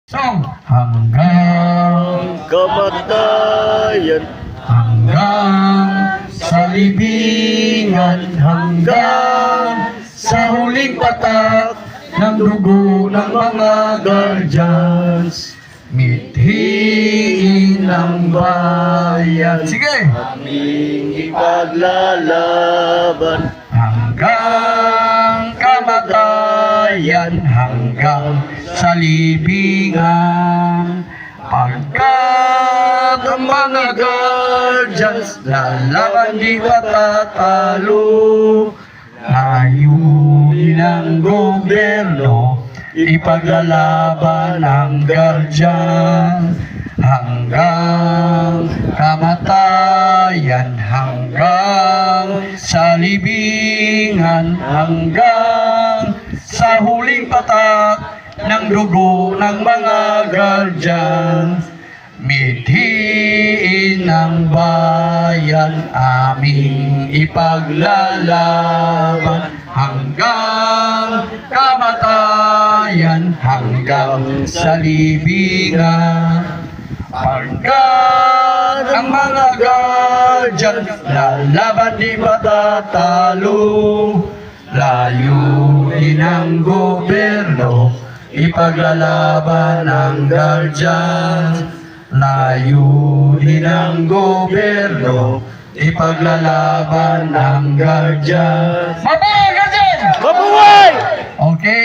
Song hanggang kamatayan, hanggang sa libingan, hanggang sa huling patak ng dugo ng mga guardians, mithiin ng bayan. Sige! aming ipaglalaban, Hanggang kamatayan, hanggang sa libingan, pagkat ang mga guardians lalaban di matatalo. Layunin ng gobyerno, ipaglalaban ang guardian. Hanggang kamatayan, hanggang sa libingan, hanggang sa huling patak ng dugo ng mga guardian, mithiin ng bayan, aming ipaglalaban. Hanggang kamatayan, hanggang sa libingan, pagkat ang mga guardian lalaban di matatalo. Layunin ng gobyerno, ipaglalaban ang guardian. Layunin ng gobyerno, ipaglalaban ang guardian. Mabuhay, guardian! mabuhay! Okay.